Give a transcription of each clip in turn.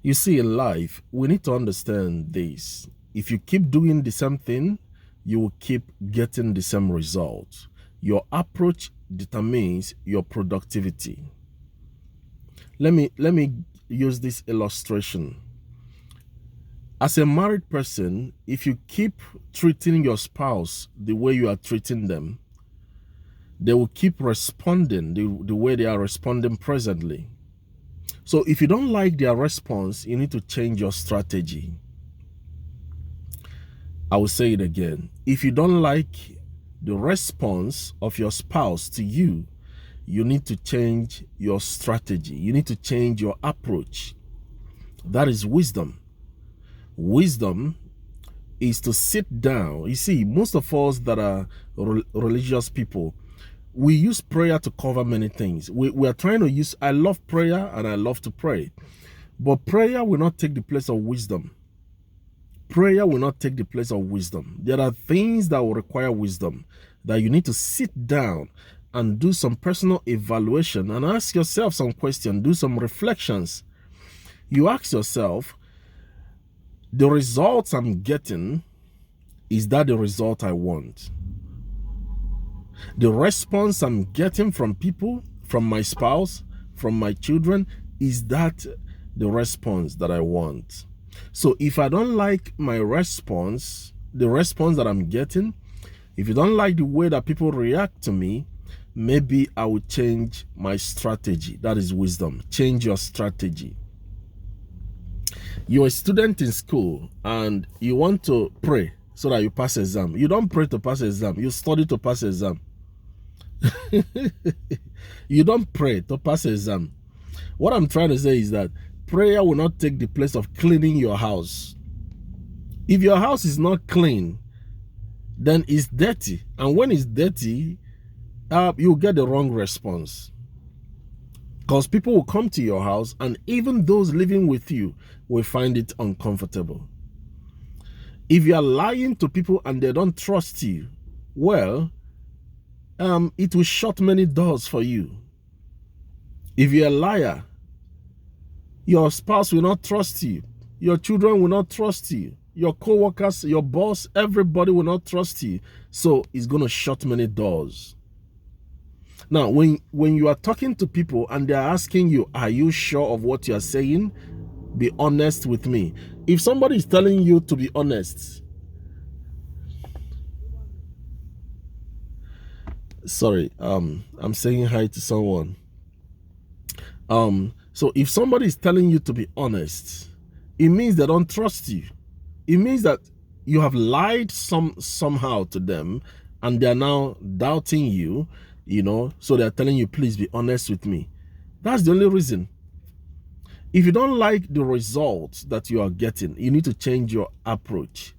You see, in life, we need to understand this. If you keep doing the same thing, you will keep getting the same result. Your approach determines your productivity. Let me use this illustration. As a married person, if you keep treating your spouse the way you are treating them, they will keep responding the way they are responding presently. So if you don't like their response, you need to change your strategy. I will say it again. If you don't like the response of your spouse to you, you need to change your strategy. You need to change your approach. That is wisdom. Wisdom is to sit down. You see, most of us that are religious people, we use prayer to cover many things. We are trying to use, I love prayer and I love to pray. But prayer will not take the place of wisdom. Prayer will not take the place of wisdom. There are things that will require wisdom, that you need to sit down and do some personal evaluation and ask yourself some questions, do some reflections. You ask yourself, the results I'm getting, is that the result I want? The response I'm getting from people, from my spouse, from my children, is that the response that I want? So if I don't like my response, the response that I'm getting, if you don't like the way that people react to me, maybe I will change my strategy. That is wisdom. Change your strategy. You're a student in school and you want to pray so that you pass exam. You don't pray to pass exam. You study to pass exam. You don't pray to pass exam. What I'm trying to say is that prayer will not take the place of cleaning your house. If your house is not clean, then it's dirty. And when it's dirty, you'll get the wrong response. Because people will come to your house and even those living with you will find it uncomfortable. If you are lying to people and they don't trust you, well, it will shut many doors for you. If you're a liar, your spouse will not trust you. Your children will not trust you. Your co-workers, your boss, everybody will not trust you. So it's going to shut many doors. Now, when you are talking to people and they're asking you, are you sure of what you're saying? Be honest with me. If somebody is telling you to be honest, sorry, I'm saying hi to someone. So if somebody is telling you to be honest, it means they don't trust you. It means that you have lied somehow to them and they're now doubting you, so they're telling you, please be honest with me. That's the only reason. If you don't like the results that you are getting, you need to change your approach.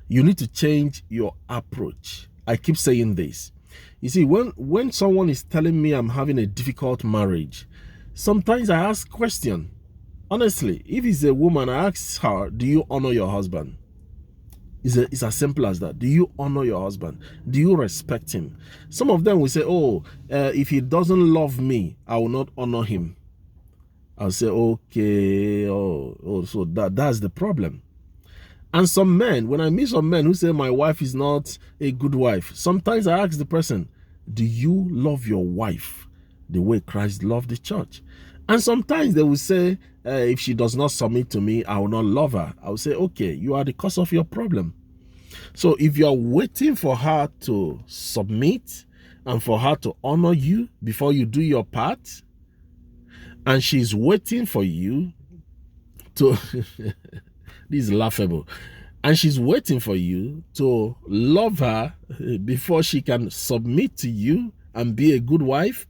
You need to change your approach. I keep saying this. You see, when someone is telling me I'm having a difficult marriage, sometimes I ask question. Honestly, if it's a woman, I ask her, do you honor your husband? It's as simple as that. Do you honor your husband? Do you respect him? Some of them will say, if he doesn't love me, I will not honor him. I'll say, okay, so that's the problem. And some men, when I meet some men who say my wife is not a good wife, sometimes I ask the person, do you love your wife the way Christ loved the church? And sometimes they will say, if she does not submit to me, I will not love her. I will say, okay, you are the cause of your problem. So if you are waiting for her to submit and for her to honor you before you do your part, and she's waiting for you to, this is laughable, and she's waiting for you to love her before she can submit to you and be a good wife,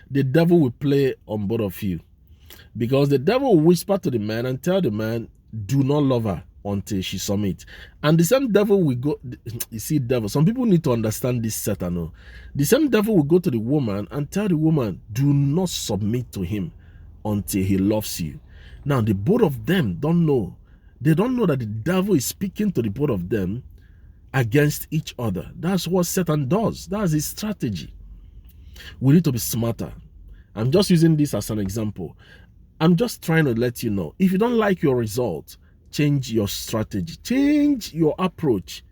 the devil will play on both of you. Because the devil will whisper to the man and tell the man, do not love her until she submits. And the same devil will go, you see, devil, some people need to understand this Satan. The same devil will go to the woman and tell the woman, do not submit to him until he loves you. Now, the both of them don't know. They don't know that the devil is speaking to the both of them against each other. That's what Satan does. That's his strategy. We need to be smarter. I'm just using this as an example. I'm just trying to let you know, if you don't like your result, change your strategy, change your approach.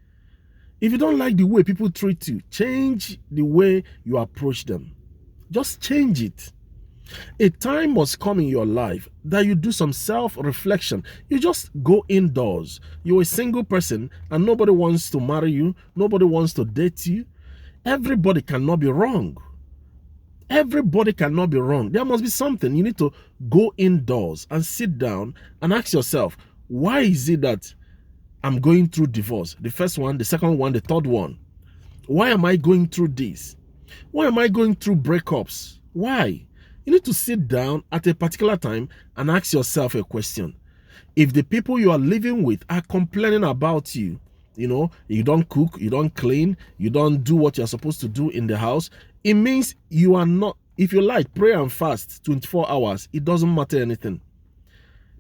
If you don't like the way people treat you, change the way you approach them. Just change it. A time must come in your life that you do some self-reflection. You just go indoors. You're a single person and nobody wants to marry you. Nobody wants to date you. Everybody cannot be wrong. Everybody cannot be wrong. There must be something. You need to go indoors and sit down and ask yourself, why is it that I'm going through divorce? The first one, the second one, the third one. Why am I going through this? Why am I going through breakups? Why? You need to sit down at a particular time and ask yourself a question. If the people you are living with are complaining about you, you don't cook, you don't clean, you don't do what you're supposed to do in the house, it means you are not, if you like, pray and fast 24 hours, it doesn't matter anything.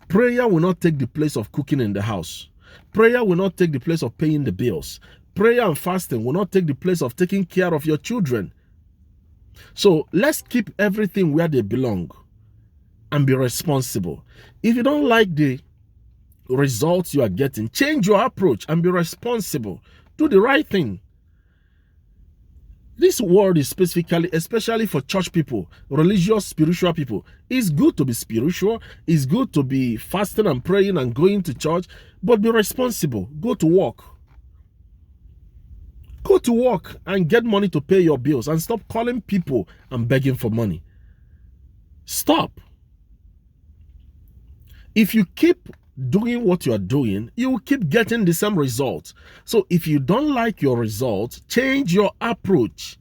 Prayer will not take the place of cooking in the house. Prayer will not take the place of paying the bills. Prayer and fasting will not take the place of taking care of your children. So let's keep everything where they belong and be responsible. If you don't like the results you are getting, change your approach and be responsible. Do the right thing. This word is specifically, especially for church people, religious, spiritual people. It's good to be spiritual. It's good to be fasting and praying and going to church, but be responsible. Go to work. Go to work and get money to pay your bills and stop calling people and begging for money. Stop. If you keep doing what you are doing, you will keep getting the same results. So if you don't like your results, change your approach.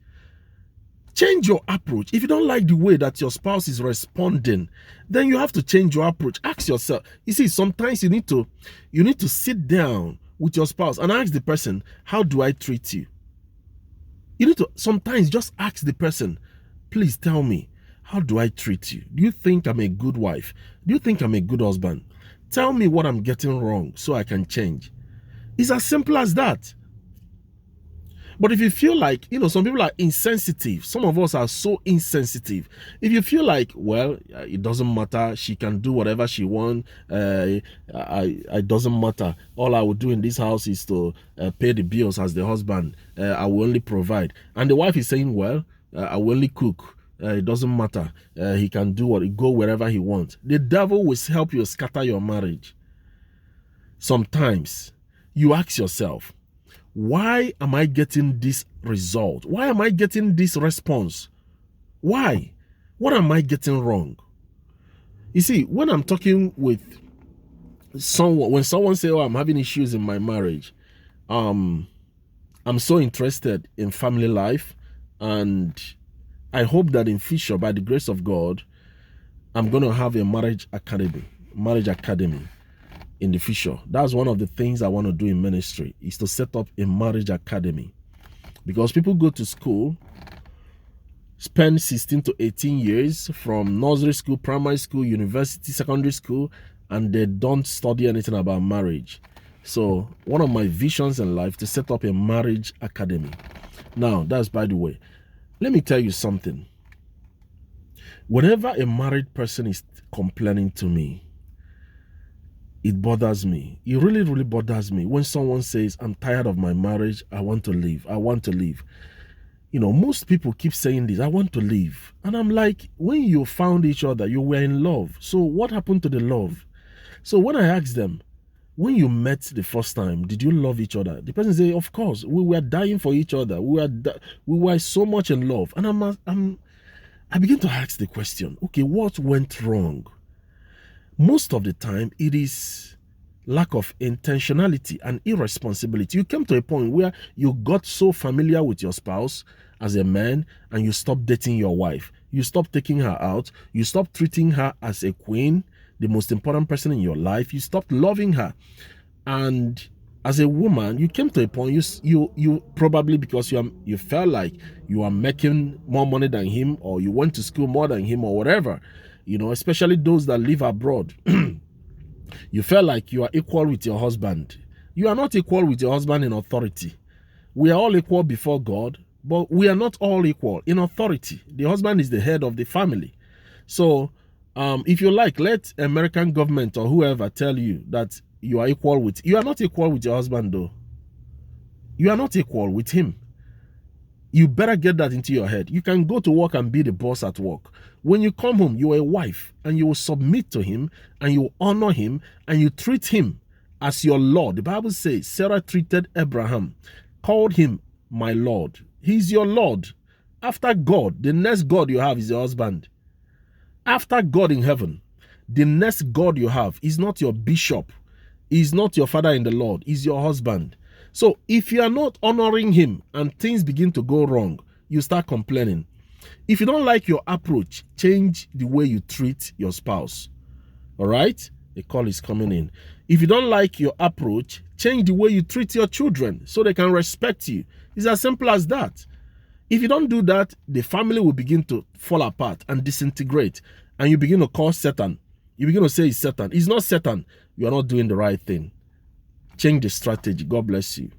Change your approach. If you don't like the way that your spouse is responding, then you have to change your approach. Ask yourself. You see, sometimes you need to sit down with your spouse and ask the person, how do I treat you? You need to sometimes just ask the person, please tell me, how do I treat you? Do you think I'm a good wife? Do you think I'm a good husband? Tell me what I'm getting wrong so I can change. It's as simple as that. But if you feel like, some people are insensitive. Some of us are so insensitive. If you feel like, well, it doesn't matter. She can do whatever she wants. It doesn't matter. All I will do in this house is to pay the bills as the husband. I will only provide. And the wife is saying, well, I will only cook. It doesn't matter. He can go wherever he wants. The devil will help you scatter your marriage. Sometimes you ask yourself, why am I getting this result? Why am I getting this response? Why? What am I getting wrong? You see, when I'm talking with someone, when someone says, oh, I'm having issues in my marriage, I'm so interested in family life, and I hope that in future, by the grace of God, I'm going to have a marriage academy in the future. That's one of the things I want to do in ministry, is to set up a marriage academy. Because people go to school, spend 16 to 18 years from nursery school, primary school, university, secondary school, and they don't study anything about marriage. So one of my visions in life is to set up a marriage academy. Now, that's by the way. Let me tell you something. Whenever a married person is complaining to me, it bothers me. It really, really bothers me when someone says, I'm tired of my marriage, I want to leave. I want to leave. Most people keep saying this, I want to leave. And I'm like, when you found each other, you were in love. So what happened to the love? So when I ask them, when you met the first time, did you love each other? The person say, of course, we were dying for each other. We were so much in love. And I begin to ask the question, okay, what went wrong? Most of the time, it is lack of intentionality and irresponsibility. You came to a point where you got so familiar with your spouse as a man, and you stopped dating your wife. You stopped taking her out. You stopped treating her as a queen, the most important person in your life. You stopped loving her. And as a woman, you came to a point, you probably, because you felt like you are making more money than him, or you went to school more than him, or whatever, especially those that live abroad. You felt like you are equal with your husband. You are not equal with your husband in authority. We are all equal before God, but we are not all equal in authority. The husband is the head of the family. So If you like, let American government or whoever tell you that you are equal with, you are not equal with your husband though. You are not equal with him. You better get that into your head. You can go to work and be the boss at work. When you come home, you are a wife and you will submit to him and you will honor him and you treat him as your Lord. The Bible says Sarah treated Abraham, called him my Lord. He's your Lord. After God, the next God you have is your husband. After God in heaven, the next God you have is not your bishop, is not your father in the Lord, is your husband. So if you are not honoring him and things begin to go wrong, you start complaining. If you don't like your approach, change the way you treat your spouse. All right? A call is coming in. If you don't like your approach, change the way you treat your children so they can respect you. It's as simple as that. If you don't do that, the family will begin to fall apart and disintegrate. And you begin to call Satan. You begin to say it's Satan. It's not Satan. You are not doing the right thing. Change the strategy. God bless you.